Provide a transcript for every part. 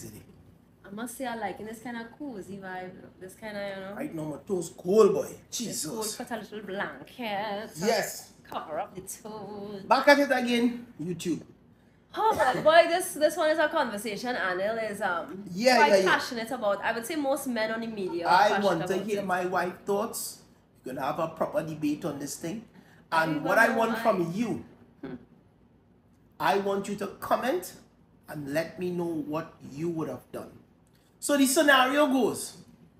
is it? I must say I liking this kind of cozy vibe. This kind of, you know. Right now my toes cold, boy. It's cool. Jesus. Put a little blanket. Yes. Cover up the toes. Back at it again. YouTube. Oh boy, this one is a conversation Anil is quite passionate about. I would say most men on the media are I want to about hear it. my wife's thoughts. We're gonna have a proper debate on this thing. And what I want from you, I want you to comment and let me know what you would have done. So the scenario goes,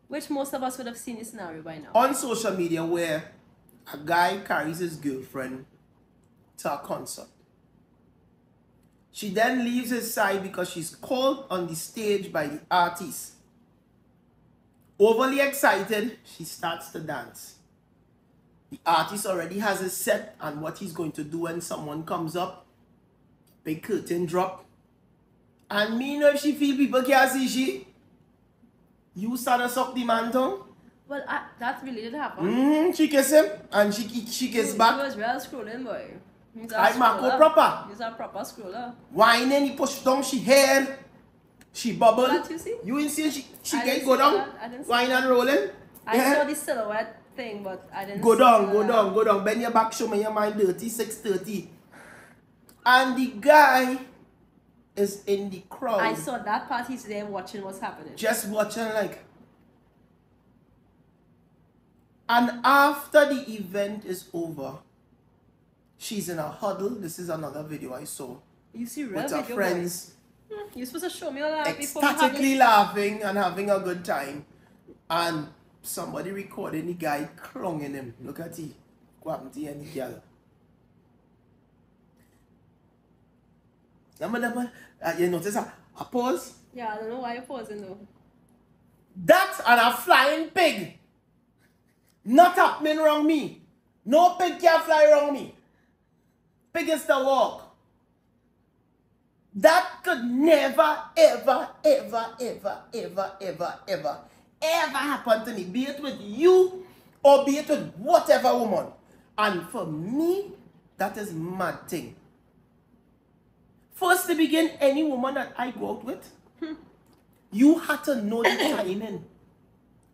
which most of us would have seen this scenario by now. On social media where a guy carries his girlfriend to a concert. She then leaves his side because she's called on the stage by the artist. Overly excited, she starts to dance. The artist already has a set on what he's going to do when someone comes up. Big curtain drop. And me know if she feel people can't see she, you start to suck the man tongue. Well, that really did happen. She kiss him and she kiss back. He was real scrolling, boy. I Marco proper. He's a proper scroller. Whining, he push down she hair. She bubble. That you see? You didn't see she get go down? Whine and rolling? I saw the silhouette thing, but I didn't go down. Bend your back, show me your mind dirty, 6:30. And the guy is in the crowd. I saw that part, he's there watching what's happening. Just watching like. And after the event is over, she's in a huddle. This is another video I saw. You see real with her video, friends. You're supposed to show me all that ecstatically laughing and having a good time. And somebody recording the guy clunging him. Look at he. What happened to any girl? You notice a pause? Yeah, I don't know why you're pausing though. That and a flying pig. Not happening around me. No pig can fly around me. Pig is the walk. That could never, ever, ever, ever, ever, ever, ever, ever happen to me. Be it with you or be it with whatever woman. And for me, that is mad thing. First to begin, any woman that I go out with, you had to know the timing.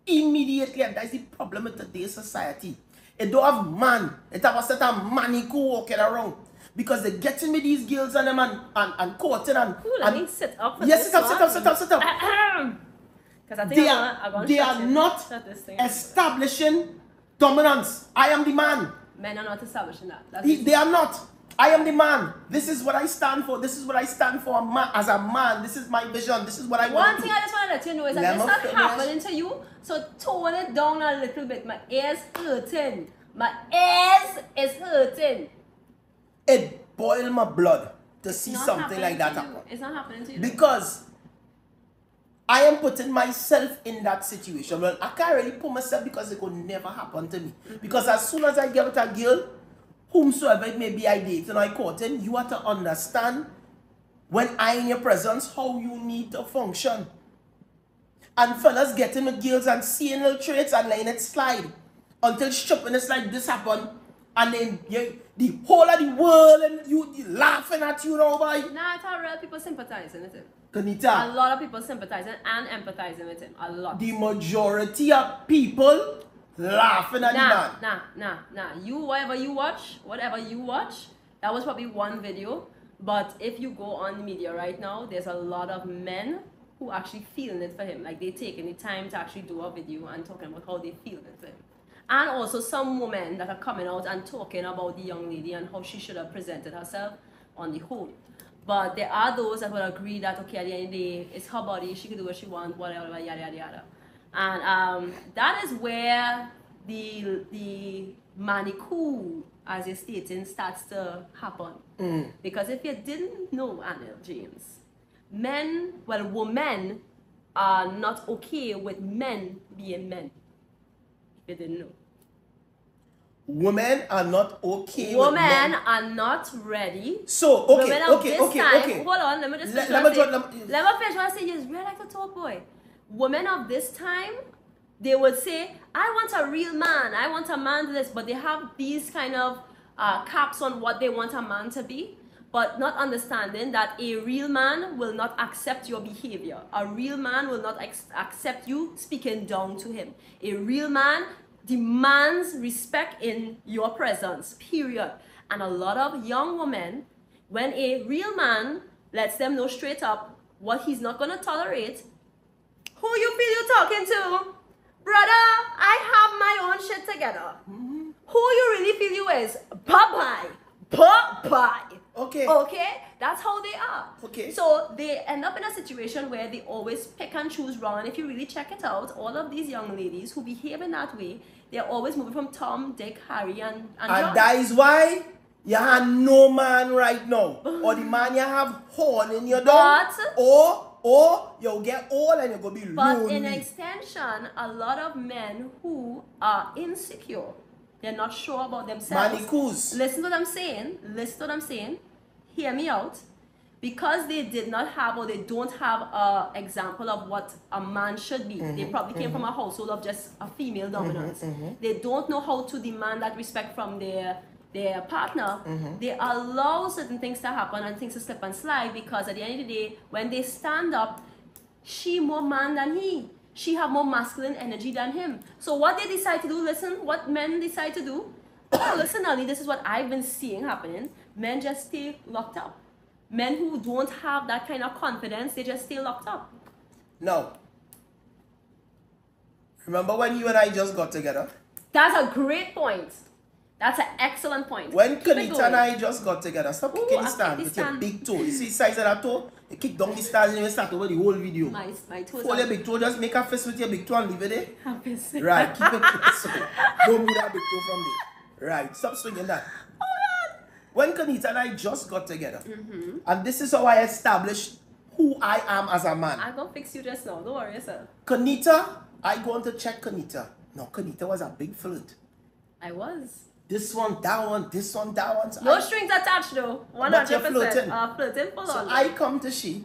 Immediately, and that's the problem with today's society. It don't have man. It have a set of mannequin walking around. Because they're getting me these girls and them and courting and... Ooh, let me sit up for yes, this sit up. Because I think they are not establishing dominance. I am the man. Men are not establishing that. They are not. I am the man. This is what I stand for. This is what I stand for as a man. This is my vision. This is what I want to do. One thing I just want to let you know is that this not happening to you. So tone it down a little bit. My ears hurting. My ears is hurting. It boiled my blood to see something like that happen. It's not happening to you. Because I am putting myself in that situation. Well, I can't really put myself because it could never happen to me. Because as soon as I get with a girl, whomsoever it may be I date and I courting, you have to understand when I'm in your presence how you need to function. And fellas getting with girls and seeing little traits and letting it slide until shopping is like this happen. And then the whole of the world and you laughing at you now, boy. Nah, it's all real people sympathizing with him. Kanita. A lot of people sympathizing and empathizing with him. A lot. The majority of people laughing at the man. Nah. Whatever you watch, that was probably one video. But if you go on the media right now, there's a lot of men who actually feeling it for him. Like they taking the time to actually do a video and talking about how they feel it for him. And also some women that are coming out and talking about the young lady and how she should have presented herself on the whole. But there are those that will agree that, okay, at the end of the day, it's her body, she can do what she wants, whatever, yada, yada, yada. And that is where the manicure, as you're stating, starts to happen. Because if you didn't know, Anil James, women are not okay with men being men. If you didn't know. Women are not okay with men. men. Are not ready. So, okay. Hold on, let me just finish. Let me finish what I say. You really like to talk, boy. Women of this time, they would say, I want a real man. I want a man to this. But they have these kind of caps on what they want a man to be. but not understanding that a real man will not accept your behavior. A real man will not accept you speaking down to him. A real man demands respect in your presence, period. And a lot of young women, when a real man lets them know straight up what he's not going to tolerate, who you feel you're talking to? Brother, I have my own shit together. Who you really feel you is? Bye-bye. Bye-bye. Okay. Okay? That's how they are. Okay. So they end up in a situation where they always pick and choose wrong. And if you really check it out, all of these young ladies who behave in that way, they're always moving from Tom, Dick, Harry, and John. And that is why you have no man right now. Or the man you have horn in your dog. Or you'll get old and you're going to be lonely. But in extension, a lot of men who are insecure, they're not sure about themselves. Manicus. Listen to what I'm saying. Listen to what I'm saying. Hear me out. Because they did not have or they don't have an example of what a man should be. They probably came from a household of just a female dominance. They don't know how to demand that respect from their partner. They allow certain things to happen and things to slip and slide because at the end of the day, when they stand up, she more man than he. She have more masculine energy than him. So what they decide to do, listen, what men decide to do, listen, Ali, this is what I've been seeing happening. Men just stay locked up. Men who don't have that kind of confidence, they just stay locked up. No. Remember when you and I just got together? That's a great point. That's an excellent point. When Kanita and I just got together, stop kicking the stand with your stand. big toe. You see the size of that toe? You kick down the stand and you start over the whole video. My toes Fold your big toe, just make a fist with your big toe and leave it there. are Right, keep it so. Don't move that big toe from there. Right, stop swinging that. When Kanita and I just got together, and this is how I established who I am as a man. I'm gonna fix you just now. Don't worry yourself. Kanita, I go on to check Kanita. No, Kanita was a big flirt. I was. This one, that one, this one, that one. So No strings attached though. 100%. But you're flirting. Flirting full So on. I come to she,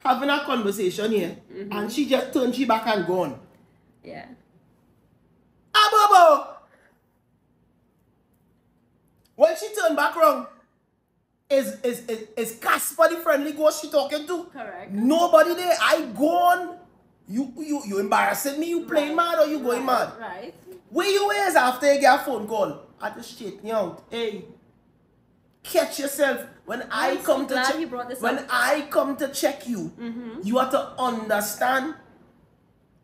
having a conversation here, and she just turned she back and gone. Yeah. Abobo! When she turned back round, is Casper the friendly ghost she talking to? Correct. Nobody there. I gone. You embarrassing me? You playing mad or you going mad? Right. Where you is after you get a phone call? I just straighten you out. Hey, catch yourself. When I come to check, I come to check you, you have to understand.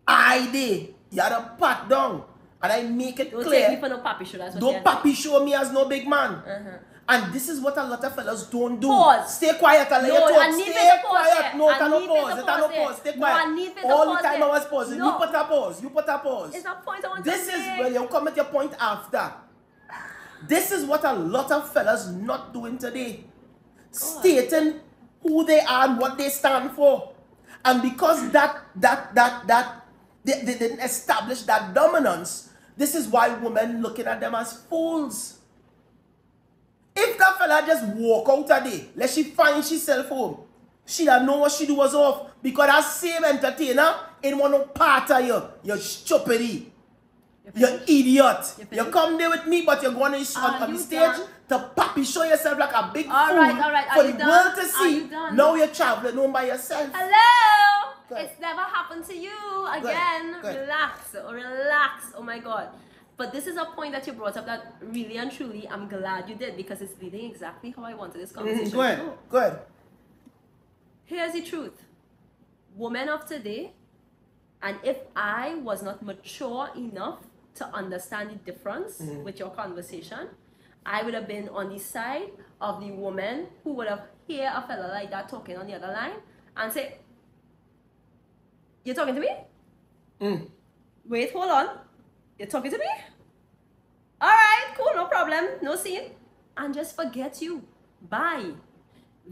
I did. You have to pat down, and I make it Don't clear. take me for no papi show. That's what Don't papi show me as no big man. And this is what a lot of fellas don't do. Pause. Stay quiet and let you talk. I need Stay to pause quiet. there. No, I cannot need pause. to It cannot pause there. pause. Stay No, quiet. I need to All pause the time there. I was pausing. No. You put a pause. You put a pause. It's a point I want This to is make. when you come at your point after. This is what a lot of fellas not doing today. Stating who they are and what they stand for. And because they didn't establish that dominance, this is why women looking at them as fools. If that fella just walk out today, let she find herself home, she don't know what she do was off. Because that same entertainer ain't want no part of you stupidity. You idiot. You come there with me, but you're going on the stage done? to papi show yourself like a big fool All right. for Are the you done? world to Are see. you done? Now you're traveling home by yourself. Hello. Good. It's never happened to you again. Good. Relax. Oh my God. But this is a point that you brought up that really and truly I'm glad you did because it's leading exactly how I wanted this conversation Go ahead. to go. Go ahead. Here's the truth. Women of today, and if I was not mature enough to understand the difference with your conversation, I would have been on the side of the woman who would have hear a fella like that talking on the other line and say, "You're talking to me? Wait, hold on. You're talking to me? All right, cool, no problem, no scene." And just forget you. Bye.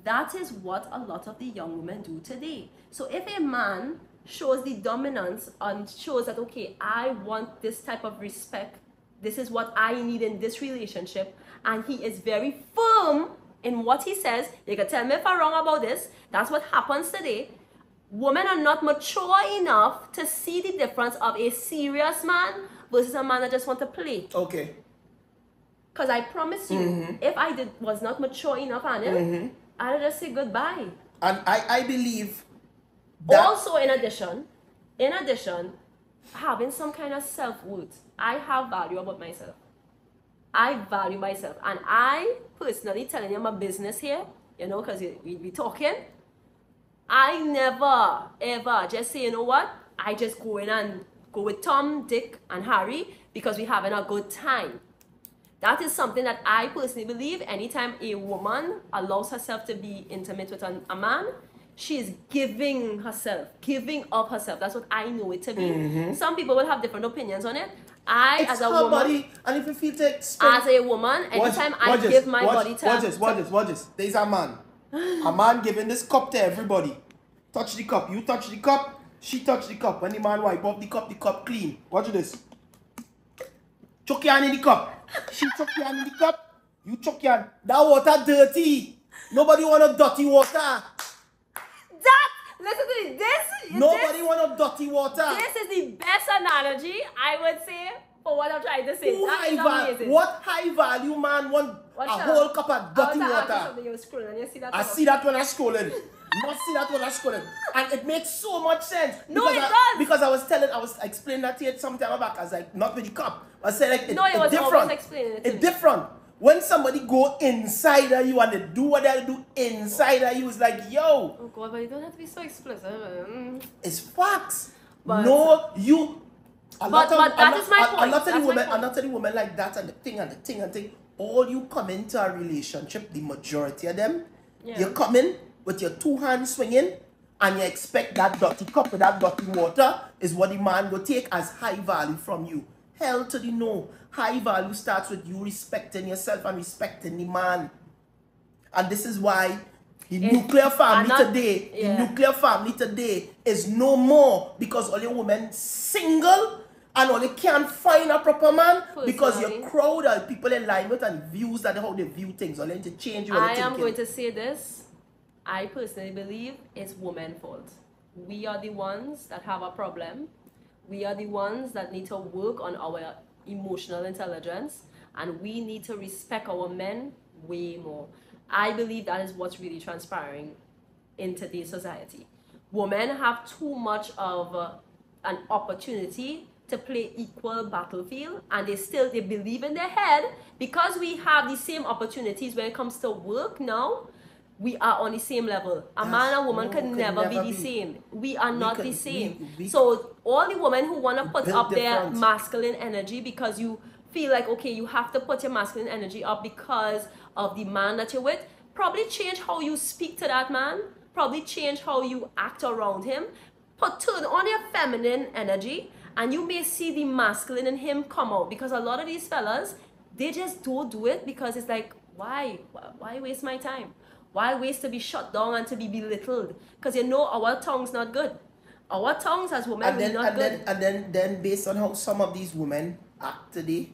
That is what a lot of the young women do today. So if a man shows the dominance and shows that, okay, I want this type of respect, this is what I need in this relationship, and he is very firm in what he says, they can tell me if I'm wrong about this, that's what happens today. Women are not mature enough to see the difference of a serious man versus a man that just wants to play. Okay. Because I promise you, if I was not mature enough, Anil, I'd just say goodbye. And I believe that Also, in addition, having some kind of self-worth. I have value about myself. I value myself. And I personally, telling you my business here, you know, because we talking, I never, ever just say, you know what, I just go in and go with Tom, Dick, and Harry because we're having a good time. That is something that I personally believe anytime a woman allows herself to be intimate with a man, she is giving of herself. That's what I know it to be. Some people will have different opinions on it. it's as a her woman, body, and if you feel to spend, as a woman, anytime I give my body to... Watch this. There's a man. A man giving this cup to everybody. Touch the cup. You touch the cup. She touch the cup. When the man wipe up the cup clean. Watch this. Chuck your hand in the cup. She chuck your hand in the cup. You chuck your hand. That water dirty. Nobody want a dirty water. Listen to this. Nobody want a dirty water. This is the best analogy, I would say, for what I'm trying to say. That is amazing. What high value man want a whole cup of dirty water? I see that when I'm scrolling. Not see that when I'm scrolling. And it makes so much sense. No, it does. Because I was explaining that to you some time back. I was like, not with the cup. I said like, no, it was different. Always explaining it to it's me. different. When somebody go inside of you and they do what they do inside of you, it's like, yo. Oh God, but you don't have to be so explicit. It's facts. But, no, you. But that is my point. I'm not telling women like that and the thing. All you come into a relationship, the majority of them, you come in with your two hands swinging and you expect that dirty cup with that dirty water is what the man will take as high value from you. Hell to the no. High value starts with you respecting yourself and respecting the man. And this is why the nuclear family today is no more because all your women single and all they can't find a proper man because your crowd are people in line with and views that how they view things or learn to change you. I am going to say this. I personally believe it's women's fault. We are the ones that have a problem. We are the ones that need to work on our emotional intelligence, and we need to respect our men way more. I believe that is what's really transpiring in today's society. Women have too much of an opportunity to play equal battlefield, and they believe in their head because we have the same opportunities when it comes to work now. We are on the same level. A man and woman can never be the same. We are not the same. So all the women who want to put up their masculine energy because you feel like, okay, you have to put your masculine energy up because of the man that you're with, probably change how you speak to that man, probably change how you act around him, turn on your feminine energy, and you may see the masculine in him come out. Because a lot of these fellas, they just don't do it because it's like, why waste my time? Why waste to be shut down and to be belittled? Because you know our tongue's not good. Our tongues as women are not good. And then based on how some of these women act today,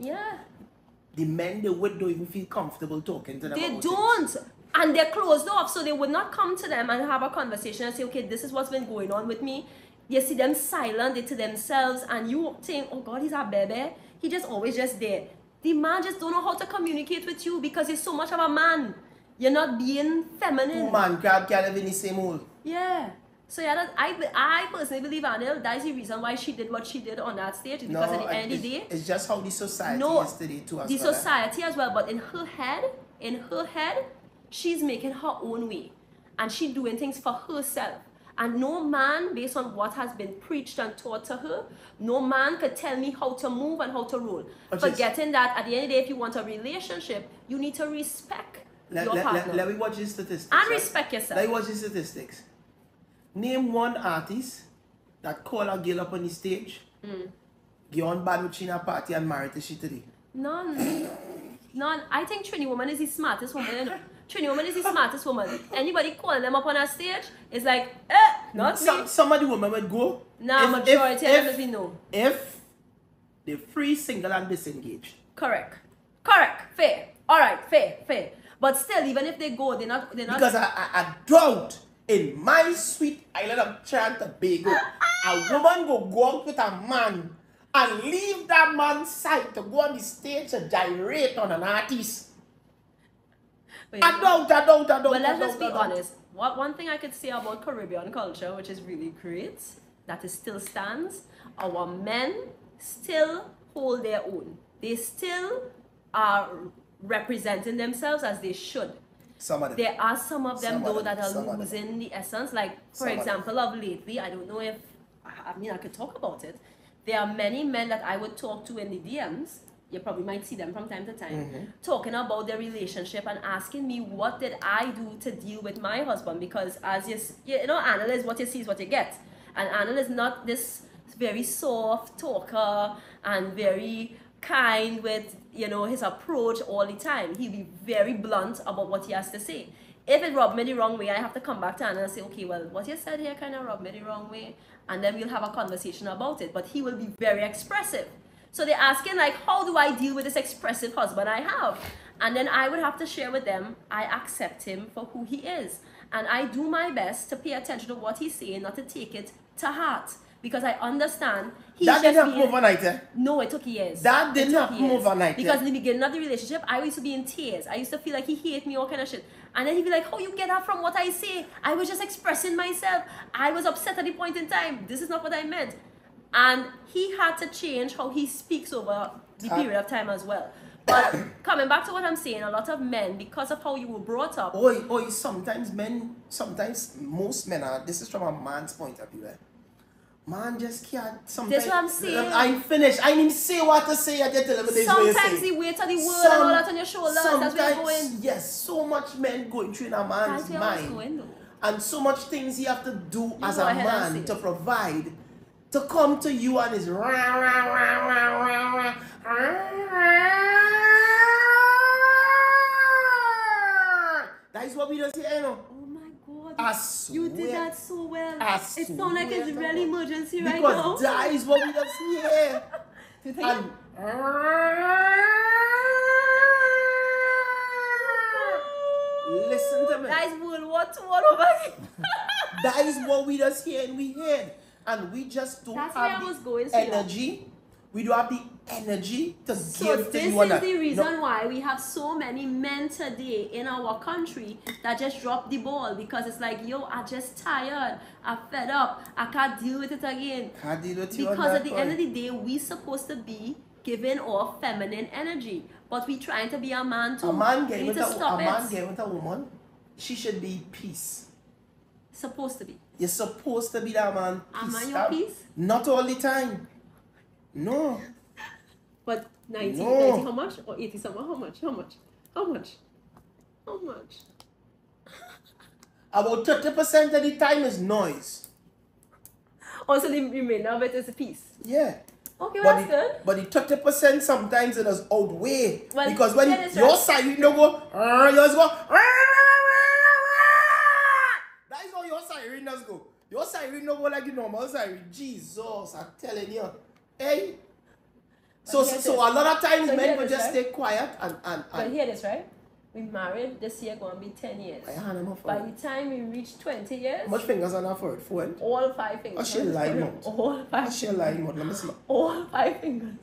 the men they would don't even feel comfortable talking to them. They don't. And they're closed off, so they would not come to them and have a conversation and say, okay, this is what's been going on with me. You see them silent to themselves and you saying, oh God, he's a baby. He just always just there. The man just don't know how to communicate with you because he's so much of a man. You're not being feminine. Two man can't live in the same hole. Yeah. So yeah, I personally believe, Anil, that is the reason why she did what she did on that stage. Because at the end of the day, it's just how the society is today too. The society as well, but in her head, she's making her own way, and she's doing things for herself. And no man, based on what has been preached and taught to her, no man could tell me how to move and how to roll. Forgetting that at the end of the day, if you want a relationship, you need to respect your partner. Let me watch the statistics. And respect yourself. Let me watch the statistics. Name one artist that call a girl up on the stage, get on bad with China party and married to she today. None. I think Trini Woman is the smartest woman. Trini Woman is the smartest woman. Anybody calling them up on a stage is like, not me. Some of the women would go. Nah, majority of them no. If they're free, single, and disengaged. Correct. Fair. Alright, fair. But still, even if they go, they're not. Because I doubt in my sweet island of Tobago, a woman go out with a man and leave that man's side to go on the stage to gyrate on an artist. I don't. But let's just be honest. One thing I could say about Caribbean culture, which is really great, that it still stands, our men still hold their own. They still are representing themselves as they should. Some of them. There are some of them though that are losing the essence. Like, for example, of lately, I don't know if, I mean, I could talk about it. There are many men that I would talk to in the DMs. You probably might see them from time to time, talking about their relationship and asking me what did I do to deal with my husband, because as you know, Anil is what you see is what you get, and Anil is not this very soft talker and very kind with, you know, his approach all the time. He'll be very blunt about what he has to say. If it rubbed me the wrong way, I have to come back to Anil and say, okay, well, what you said here kind of rubbed me the wrong way, and then we'll have a conversation about it. But he will be very expressive. So they're asking, like, how do I deal with this expressive husband I have? And then I would have to share with them, I accept him for who he is. And I do my best to pay attention to what he's saying, not to take it to heart. Because I understand he's that didn't happen overnight, eh? No, it took years. That didn't happen overnight. Because in the beginning of the relationship, I used to be in tears. I used to feel like he hated me, all kind of shit. And then he'd be like, how you get that from what I say? I was just expressing myself. I was upset at the point in time. This is not what I meant. And he had to change how he speaks over the period of time as well. But coming back to what I'm saying, a lot of men, because of how you were brought up. Sometimes most men are, this is from a man's point of view. Man just can't. Sometimes, that's what I'm saying. I'm finished. I didn't say what to say. I get to them. Sometimes the weight of the world and all that on your shoulders. That's where you're going. Yes, so much men going through in a man's mind. And so much things you have to do as a man to provide. To come to you and is that is what we don't say, you know. Oh my God, you did that so well. It sounds like it's really emergency right now. Because that is what we don't see here. And listen to me. That is World War II all over again. That is what we just hear in we head. And we just don't have the energy. We don't have the energy to give to you. So this is the reason why we have so many men today in our country that just drop the ball, because it's like, yo, I'm just tired. I'm fed up. I can't deal with it again. Can't deal with you. Because at the end of the day, we're supposed to be giving off feminine energy, but we trying to be a man too. A man getting with a woman, she should be peace. Supposed to be. You're supposed to be that man. Am I your peace? Not all the time. No. But 90 how much? Or 80 something? How much? About 30% of the time is noise. Also, the remainder of it is a peace. Yeah. Okay, well, that's good. But the 30% sometimes it does outweigh. Well, because when your side, you don't go, yours go, that is how your siren does go. Your siren don't go like the normal siren. Jesus, I'm telling you. Hey. So a lot of times men will just stay quiet and But hear this, right? We married this year going to be 10 years. By the time we reach 20 years. How much fingers on her forehead? All 5 fingers. I shall lie out. All 5. I shall lie out. Let me smell. All 5 fingers.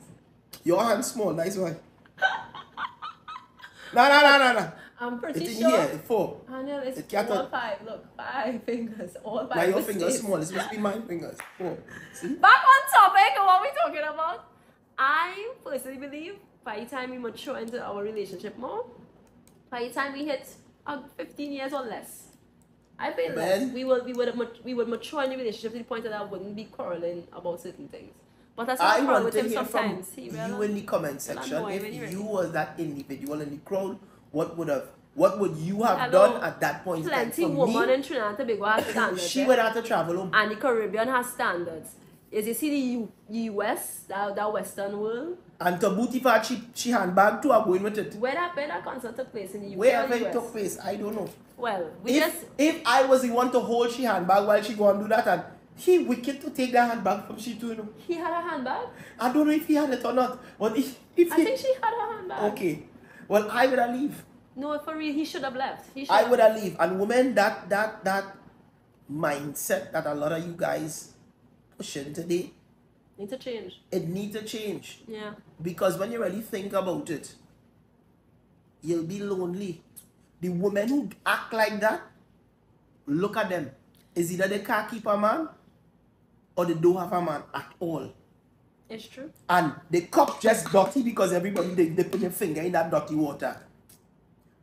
Your hand small, nice one. No. I'm pretty it's sure. Here, it's 4. Anil, it's all 5. Look, 5 fingers. All 5. Now your fingers small. It's supposed to be my fingers. 4. See? Back on topic of what we're talking about. I personally believe by the time we mature into our relationship more, by the time we hit 15 years or less, I feel less, we would mature in the relationship to the point that I wouldn't be quarreling about certain things. But that's what I want to hear from you in the comment section. If you was that individual in the crowd, what would you have done at that point? Plenty women in Trinidad and Tobago have standards. She would have to travel home. And the Caribbean has standards. Is you see the US, that Western world. And to booty part, she handbag too are going with it. Where that concert took place in the UK? Wherever it took place, I don't know. Well, if I was the one to hold she handbag while she go and do that, and he wicked to take that handbag from she too, you know. He had a handbag? I don't know if he had it or not. But I think she had a handbag. Okay. Well, I would have leave. No, for real, he should have left. I would have leave. And women, that mindset that a lot of you guys pushing today, Need to change. It needs to change. Yeah. Because when you really think about it, you'll be lonely. The women who act like that, look at them. Is either they can't keep a man or they don't have a man at all. It's true. And the cup just dirty because everybody they put their finger in that dirty water.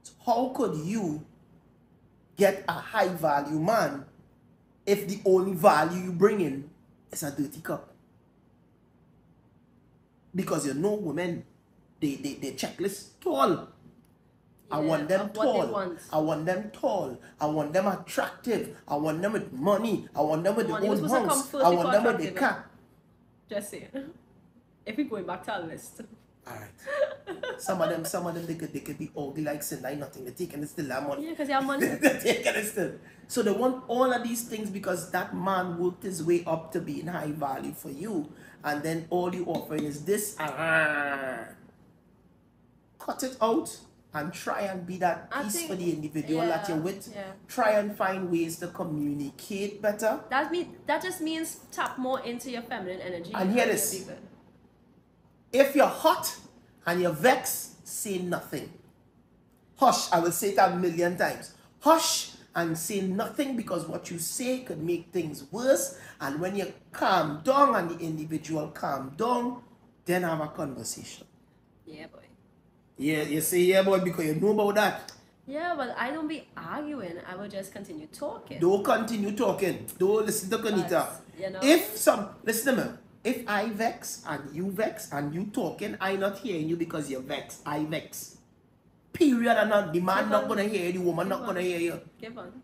So how could you get a high value man if the only value you bring in is a dirty cup? Because you know women, they checklist tall. I want them of what they tall. want. I want them tall. I want them attractive. I want them with money. I want them with their Money was own supposed to come house. first I want before them with the attractive. car. Just saying. If we're going back to our list. Alright. Some of them they could be ugly like sin like nothing. They're taking it still that money. Yeah, because you have money. They're taking it still. So they want all of these things because that man worked his way up to being high value for you. And then all you offering is this. Cut it out and try and be that I piece think- for the individual that you're with. yeah. Try and find ways to communicate better. That just means tap more into your feminine energy. And hear you'll this. be good. If you're hot and you're vexed, say nothing. Hush, I will say it a million times. Hush and say nothing because what you say could make things worse. And when you calm down and the individual calm down, then have a conversation. Yeah, boy. Yeah, you say yeah, boy, because you know about that. Yeah, but I don't be arguing. I will just continue talking. Don't continue talking. Don't listen to Konita. But, you know- Listen to me. If I vex and you talking, I not hearing you because you're vexed. I vex. Period. And not, the man not gonna hear you, the woman not gonna hear you. Give on.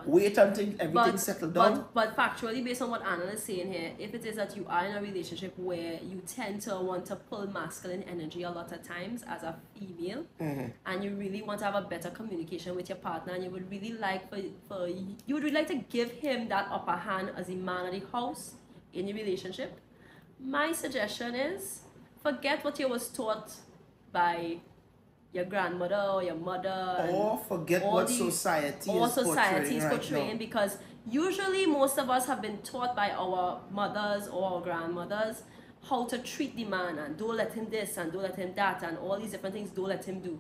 Wait until everything settled down. But factually, based on what Anna is saying here, if it is that you are in a relationship where you tend to want to pull masculine energy a lot of times as a female, and you really want to have a better communication with your partner, and you would really like you would really like to give him that upper hand as a man of the house in the relationship, my suggestion is forget what you was taught by your grandmother or your mother, Or forget what society is portraying right now. because usually most of us have been taught by our mothers or our grandmothers how to treat the man and don't let him this and don't let him that and all these different things don't let him do.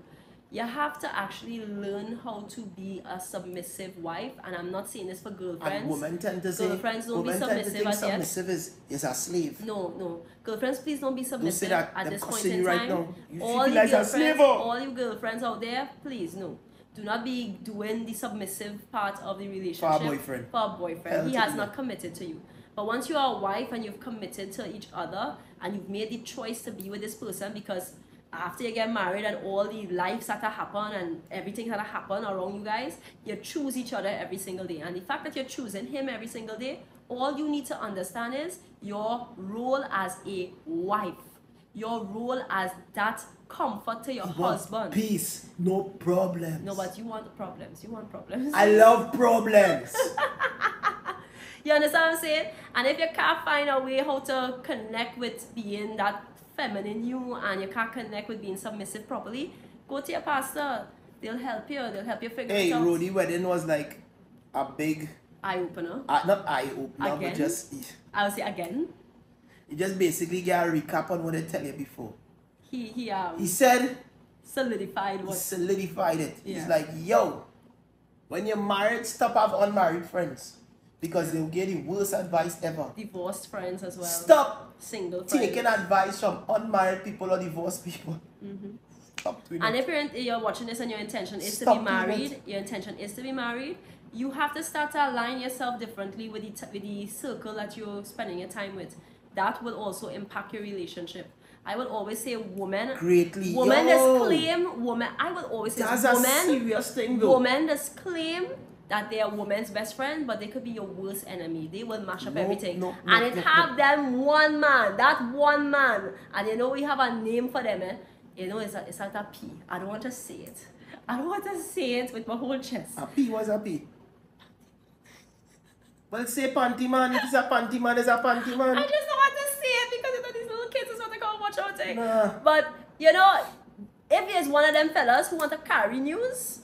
You have to actually learn how to be a submissive wife, and I'm not saying this for girlfriends. And women tend to say, Girlfriends don't be women tend to submissive think as yet. submissive is a slave. No. Girlfriends, please don't be submissive that. at They're this point cussing in you right time. now. You All feel you like a slave. girlfriends, all you girlfriends out there, please no. Do not be doing the submissive part of the relationship. For a boyfriend. For a boyfriend. Hell He to has the not committed to you. But once you are a wife and you've committed to each other and you've made the choice to be with this person, because after you get married and all the lives that happen and everything that happen around you guys, you choose each other every single day. And the fact that you're choosing him every single day, all you need to understand is your role as a wife. Your role as that comfort to your husband. Peace, no problems. No, but you want problems. You want problems. I love problems. You understand what I'm saying? And if you can't find a way how to connect with being that feminine you and you can't connect with being submissive properly, go to your pastor. They'll help you. They'll help you figure Hey, it out. Rody wedding was like a big, Eye opener. not eye opener, Again? but just, I'll say again. you just basically get a recap on what they tell you before. He He said, solidified he what solidified it. Yeah. He's like, yo, when you're married, stop have unmarried friends. Because they'll get the worst advice ever. divorced friends as well. Stop Single friends. taking advice from unmarried people or divorced people. Stop doing And it. if you're watching this and your intention is Stop to be doing married, it. your intention is to be married, you have to start to align yourself differently with the circle that you're spending your time with. That will also impact your relationship. I will always say woman Greatly. woman Yo. just claim woman I will always say That's a woman serious thing though. woman just claim that they are woman's best friend, but they could be your worst enemy. They will mash up No, everything. no, and no, it no, have them one man, that one man. And you know we have a name for them, eh? You know, it's like a P. I don't want to say it. I don't want to say it with my whole chest. A P was a P. Well, say panty man. If it's a panty man, it's a panty man. I just don't want to say it because you know these little kids is what they call watch out thing. Nah. But you know, if there's one of them fellas who want to carry news,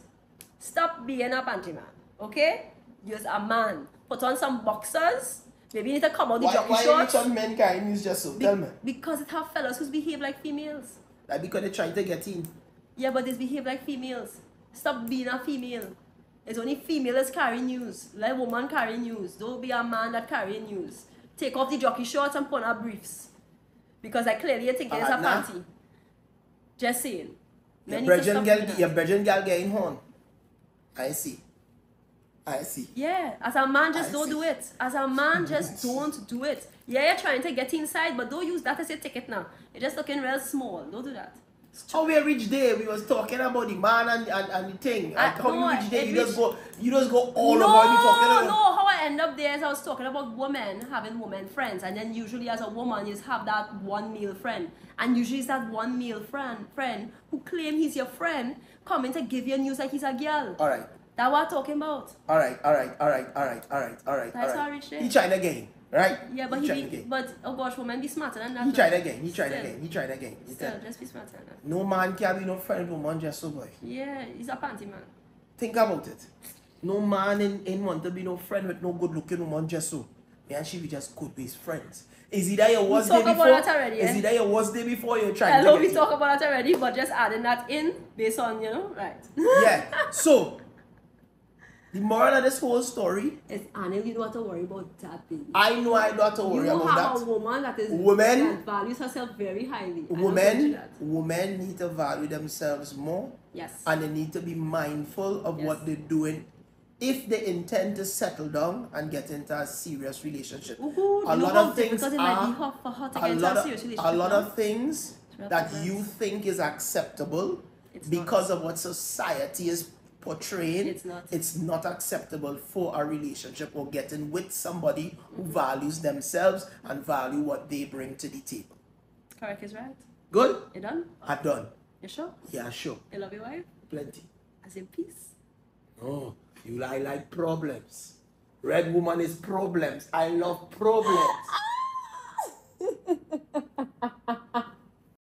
stop being a panty man. Okay? Use a man. Put on some boxers. Maybe you need to come out the Why jockey rich shorts. on men carrying news just so? Tell me. Because it have fellas who behave like females. Like because they're trying to get in. Yeah, but they behave like females. Stop being a female. It's only females carry news. Let woman carry news. Don't be a man that carry news. Take off the jockey shorts and put on briefs. Because I clearly think it's a Nah. panty. Just saying. Your Men need to virgin stop girl, doing that. your virgin girl getting horn. I see. Yeah, as a man, just I don't see. do it. As a man, just don't do it. Yeah, you're trying to get inside, but don't use that as your ticket now. You're just looking real small. Don't do that. How we reach there? We was talking about the man and the thing. Like how no, you reach there? it You just go all no, over you talking about. No, how I end up there is I was talking about women having women friends, and then usually as a woman you just have that one male friend, and usually it's that one male friend who claim he's your friend coming to give you news like he's a girl. Alright. That's what I'm talking about. Alright. That's how I reached there. He tried again, right? Yeah, but oh gosh, women be smarter than that. He tried again. Still, just be smarter than that. No man can be no friend with woman just so boy. Yeah, he's a panty man. Think about it. No man in want to be no friend with no good looking woman just so. Me and she be just good with friends. Is it that you was there before? That already, Is it that you was there before you tried Hello, to we get talk about that already, but just adding that in based on, right. Yeah. So the moral of this whole story, It's Anil, you don't have to worry about that, baby. I know I don't have to worry You about have a that. woman that that values herself very highly. I don't want you that. Women need to value themselves more, Yes. and they need to be mindful of Yes. what they're doing if they intend to settle down and get into a serious relationship. Ooh, A you know lot how of things difficult it might be are for her to get into a serious relationship. a lot now. of things real that problems. you think is acceptable It's because of what society is portraying. It's not. not acceptable for a relationship or getting with somebody who values themselves and value what they bring to the table. Correct is right. Good? You done? I'm done. You sure? Yeah, sure. You love your wife? Plenty. As in peace? Oh, you like problems. Red woman is problems. I love problems.